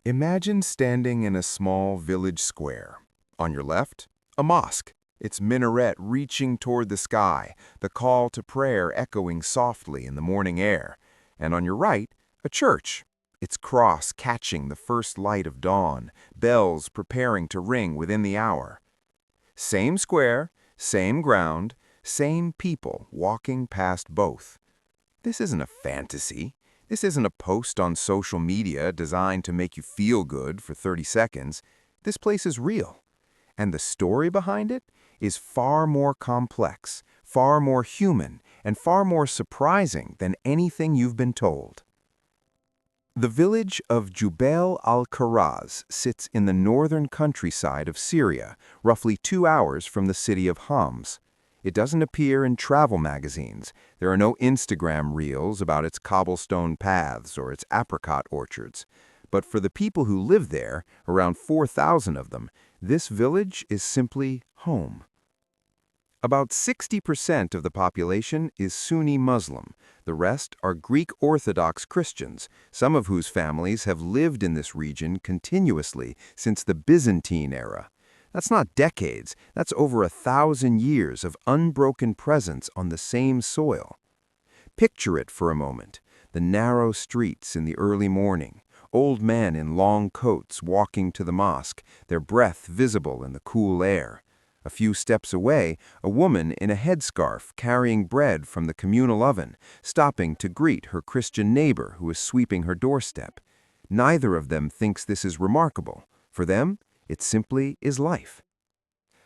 Imagine standing in a small village square. On your left, a mosque, its minaret reaching toward the sky, the call to prayer echoing softly in the morning air. And on your right, a church, its cross catching the first light of dawn, bells preparing to ring within the hour. Same square, same ground, same people walking past both. This isn't a fantasy. This isn't a post on social media designed to make you feel good for 30 seconds. This place is real. And the story behind it is far more complex, far more human, and far more surprising than anything you've been told. The village of Jubel al-Kharaz sits in the northern countryside of Syria, roughly 2 hours from the city of Homs. It doesn't appear in travel magazines. There are no Instagram reels about its cobblestone paths or its apricot orchards. But for the people who live there, around 4,000 of them, this village is simply home. About 60% of the population is Sunni Muslim. The rest are Greek Orthodox Christians, some of whose families have lived in this region continuously since the Byzantine era. That's not decades, that's over 1,000 years of unbroken presence on the same soil. Picture it for a moment, the narrow streets in the early morning, old men in long coats walking to the mosque, their breath visible in the cool air. A few steps away, a woman in a headscarf carrying bread from the communal oven, stopping to greet her Christian neighbor who is sweeping her doorstep. Neither of them thinks this is remarkable. For them, it simply is life.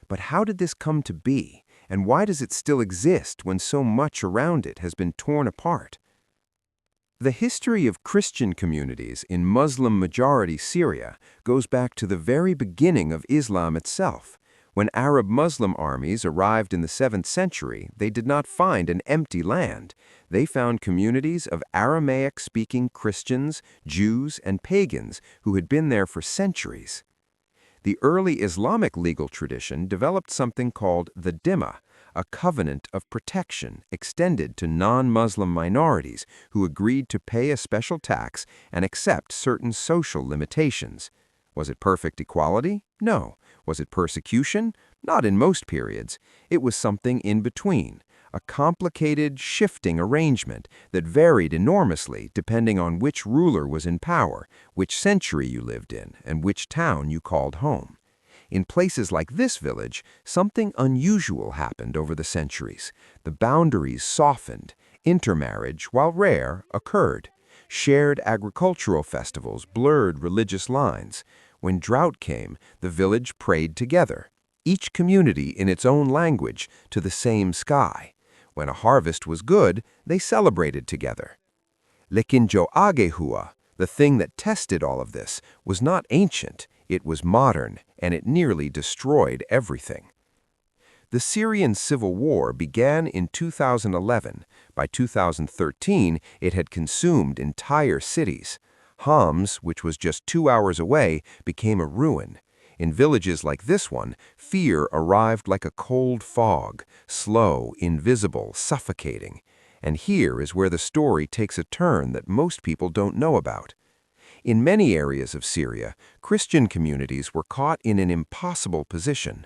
But how did this come to be, and why does it still exist when so much around it has been torn apart? The history of Christian communities in Muslim-majority Syria goes back to the very beginning of Islam itself. When Arab Muslim armies arrived in the 7th century, they did not find an empty land. They found communities of Aramaic-speaking Christians, Jews, and pagans who had been there for centuries. The early Islamic legal tradition developed something called the dhimma, a covenant of protection extended to non-Muslim minorities who agreed to pay a special tax and accept certain social limitations. Was it perfect equality? No. Was it persecution? Not in most periods. It was something in between, a complicated, shifting arrangement that varied enormously depending on which ruler was in power, which century you lived in, and which town you called home. In places like this village, something unusual happened over the centuries. The boundaries softened. Intermarriage, while rare, occurred. Shared agricultural festivals blurred religious lines. When drought came, the village prayed together, each community in its own language, to the same sky. When a harvest was good, they celebrated together. Lekin jo aage hua, the thing that tested all of this, was not ancient, it was modern, and it nearly destroyed everything. The Syrian civil war began in 2011. By 2013, it had consumed entire cities. Homs, which was just 2 hours away, became a ruin. In villages like this one, fear arrived like a cold fog, slow, invisible, suffocating. And here is where the story takes a turn that most people don't know about. In many areas of Syria, Christian communities were caught in an impossible position.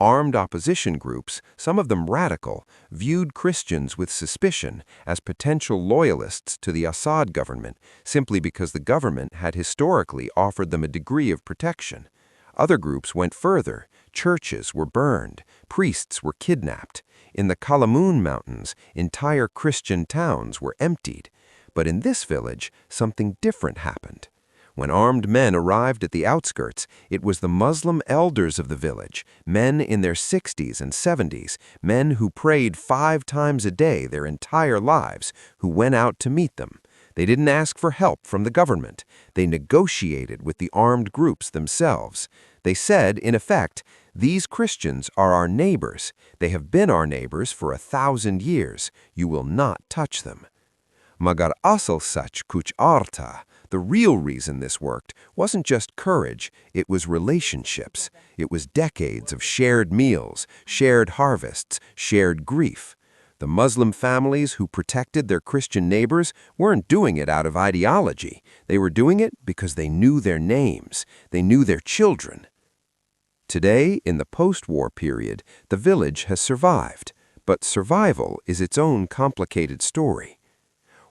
Armed opposition groups, some of them radical, viewed Christians with suspicion as potential loyalists to the Assad government simply because the government had historically offered them a degree of protection. Other groups went further. Churches were burned. Priests were kidnapped. In the Kalamun Mountains, entire Christian towns were emptied. But in this village, something different happened. When armed men arrived at the outskirts, it was the Muslim elders of the village, men in their 60s and 70s, men who prayed 5 times a day their entire lives, who went out to meet them. They didn't ask for help from the government. They negotiated with the armed groups themselves. They said, in effect, these Christians are our neighbors. They have been our neighbors for 1,000 years. You will not touch them. Magar asal sach kuch arta. The real reason this worked wasn't just courage, it was relationships. It was decades of shared meals, shared harvests, shared grief. The Muslim families who protected their Christian neighbors weren't doing it out of ideology. They were doing it because they knew their names. They knew their children. Today, in the post-war period, the village has survived. But survival is its own complicated story.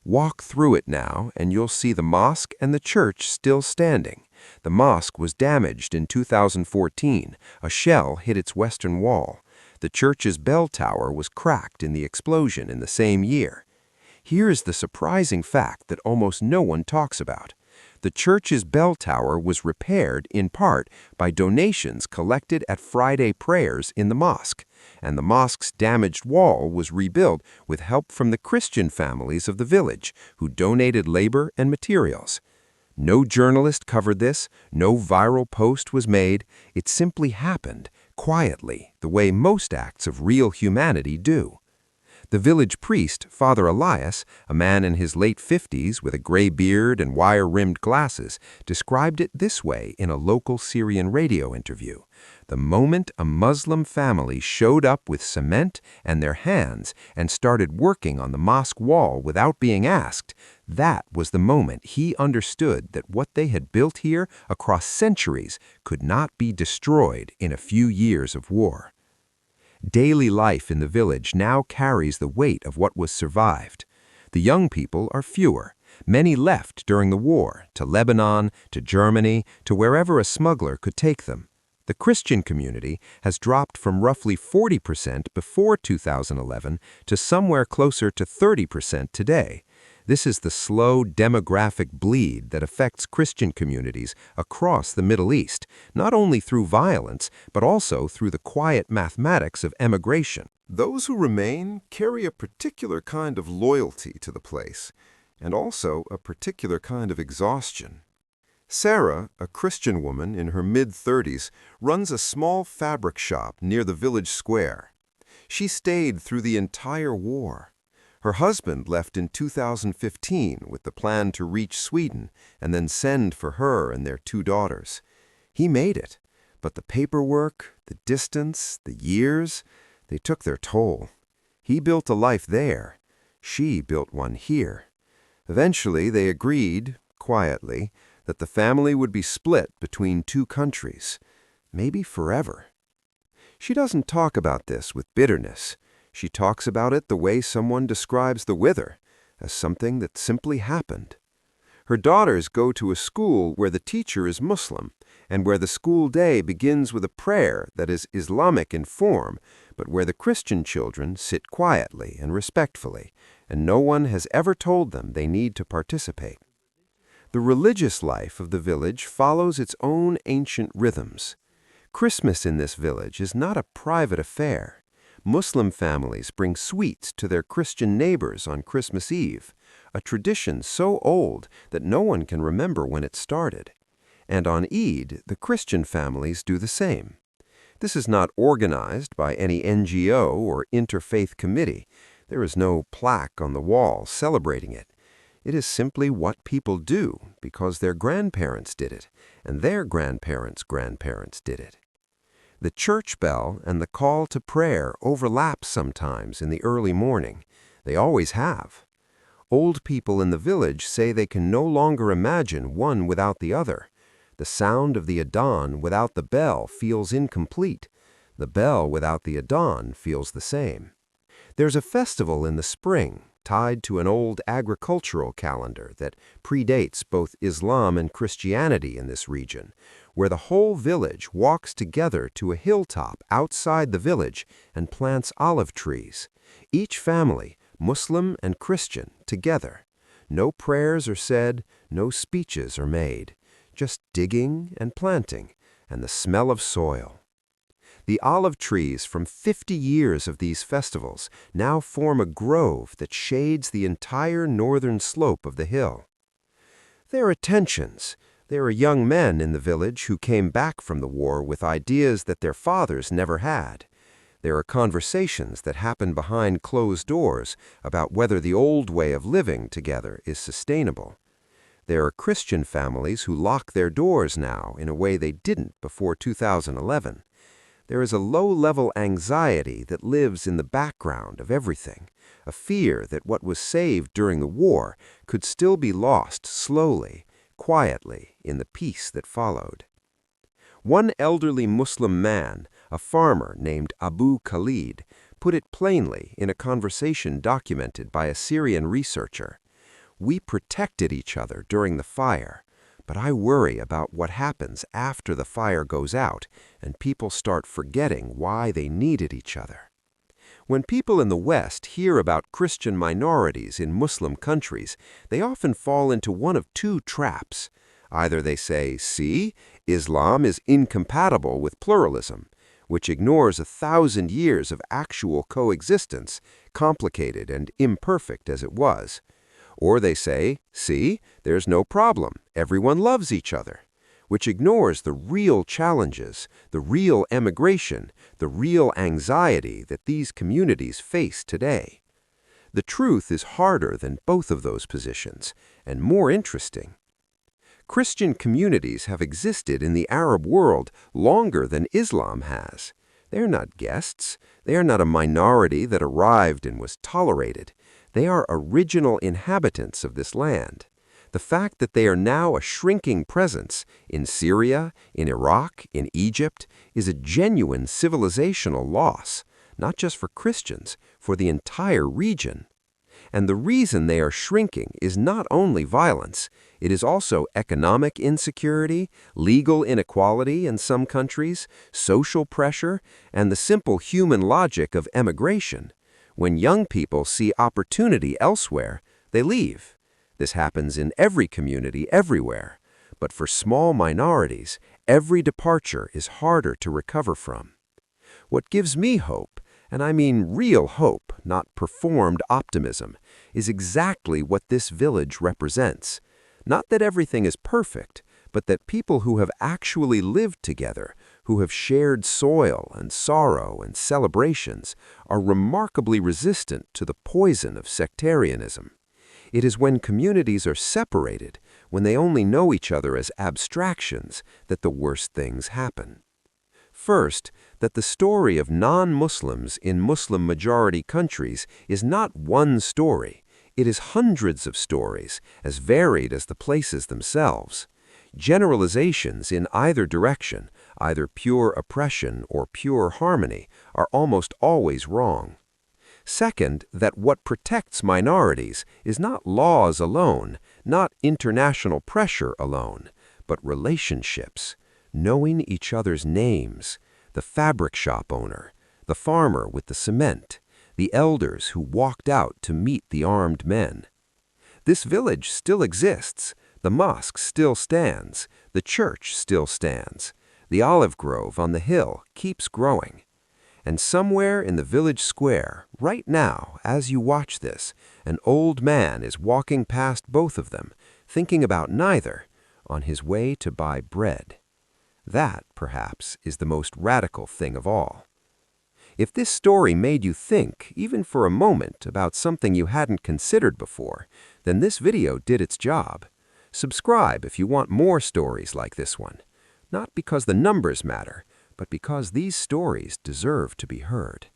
Walk through it now, and you'll see the mosque and the church still standing. The mosque was damaged in 2014. A shell hit its western wall. The church's bell tower was cracked in the explosion in the same year. Here is the surprising fact that almost no one talks about. The church's bell tower was repaired in part by donations collected at Friday prayers in the mosque, and the mosque's damaged wall was rebuilt with help from the Christian families of the village, who donated labor and materials. No journalist covered this, no viral post was made. It simply happened, quietly, the way most acts of real humanity do. The village priest, Father Elias, a man in his late 50s with a gray beard and wire-rimmed glasses, described it this way in a local Syrian radio interview. The moment a Muslim family showed up with cement and their hands and started working on the mosque wall without being asked, that was the moment he understood that what they had built here across centuries could not be destroyed in a few years of war. Daily life in the village now carries the weight of what was survived. The young people are fewer. Many left during the war, to Lebanon, to Germany, to wherever a smuggler could take them. The Christian community has dropped from roughly 40% before 2011 to somewhere closer to 30% today. This is the slow demographic bleed that affects Christian communities across the Middle East, not only through violence, but also through the quiet mathematics of emigration. Those who remain carry a particular kind of loyalty to the place, and also a particular kind of exhaustion. Sarah, a Christian woman in her mid-30s, runs a small fabric shop near the village square. She stayed through the entire war. Her husband left in 2015 with the plan to reach Sweden and then send for her and their 2 daughters. He made it, but the paperwork, the distance, the years, they took their toll. He built a life there. She built one here. Eventually, they agreed, quietly, that the family would be split between 2 countries, maybe forever. She doesn't talk about this with bitterness. She talks about it the way someone describes the weather, as something that simply happened. Her daughters go to a school where the teacher is Muslim, and where the school day begins with a prayer that is Islamic in form, but where the Christian children sit quietly and respectfully, and no one has ever told them they need to participate. The religious life of the village follows its own ancient rhythms. Christmas in this village is not a private affair. Muslim families bring sweets to their Christian neighbors on Christmas Eve, a tradition so old that no one can remember when it started. And on Eid, the Christian families do the same. This is not organized by any NGO or interfaith committee. There is no plaque on the wall celebrating it. It is simply what people do because their grandparents did it, and their grandparents' grandparents did it. The church bell and the call to prayer overlap sometimes in the early morning. They always have. Old people in the village say they can no longer imagine one without the other. The sound of the adhan without the bell feels incomplete. The bell without the adhan feels the same. There's a festival in the spring tied to an old agricultural calendar that predates both Islam and Christianity in this region, where the whole village walks together to a hilltop outside the village and plants olive trees. Each family, Muslim and Christian, together. No prayers are said, no speeches are made, just digging and planting and the smell of soil. The olive trees from 50 years of these festivals now form a grove that shades the entire northern slope of the hill. There are tensions. There are young men in the village who came back from the war with ideas that their fathers never had. There are conversations that happen behind closed doors about whether the old way of living together is sustainable. There are Christian families who lock their doors now in a way they didn't before 2011. There is a low-level anxiety that lives in the background of everything, a fear that what was saved during the war could still be lost slowly, quietly, in the peace that followed. One elderly Muslim man, a farmer named Abu Khalid, put it plainly in a conversation documented by a Syrian researcher. "We protected each other during the fire, but I worry about what happens after the fire goes out and people start forgetting why they needed each other." When people in the West hear about Christian minorities in Muslim countries, they often fall into one of two traps. Either they say, "See, Islam is incompatible with pluralism," which ignores 1,000 years of actual coexistence, complicated and imperfect as it was. Or they say, "See, there's no problem, everyone loves each other," which ignores the real challenges, the real emigration, the real anxiety that these communities face today. The truth is harder than both of those positions, and more interesting. Christian communities have existed in the Arab world longer than Islam has. They are not guests. They are not a minority that arrived and was tolerated. They are original inhabitants of this land. The fact that they are now a shrinking presence in Syria, in Iraq, in Egypt, is a genuine civilizational loss, not just for Christians, for the entire region. And the reason they are shrinking is not only violence, it is also economic insecurity, legal inequality in some countries, social pressure, and the simple human logic of emigration. When young people see opportunity elsewhere, they leave. This happens in every community everywhere. But for small minorities, every departure is harder to recover from. What gives me hope, and I mean real hope, not performed optimism, is exactly what this village represents. Not that everything is perfect, but that people who have actually lived together, who have shared soil and sorrow and celebrations, are remarkably resistant to the poison of sectarianism. It is when communities are separated, when they only know each other as abstractions, that the worst things happen. First, that the story of non-Muslims in Muslim-majority countries is not one story. It is hundreds of stories, as varied as the places themselves. Generalizations in either direction, either pure oppression or pure harmony, are almost always wrong. Second, that what protects minorities is not laws alone, not international pressure alone, but relationships, knowing each other's names, the fabric shop owner, the farmer with the cement, the elders who walked out to meet the armed men. This village still exists, the mosque still stands, the church still stands, the olive grove on the hill keeps growing. And somewhere in the village square, right now, as you watch this, an old man is walking past both of them, thinking about neither, on his way to buy bread. That, perhaps, is the most radical thing of all. If this story made you think, even for a moment, about something you hadn't considered before, then this video did its job. Subscribe if you want more stories like this one. Not because the numbers matter, but because these stories deserve to be heard.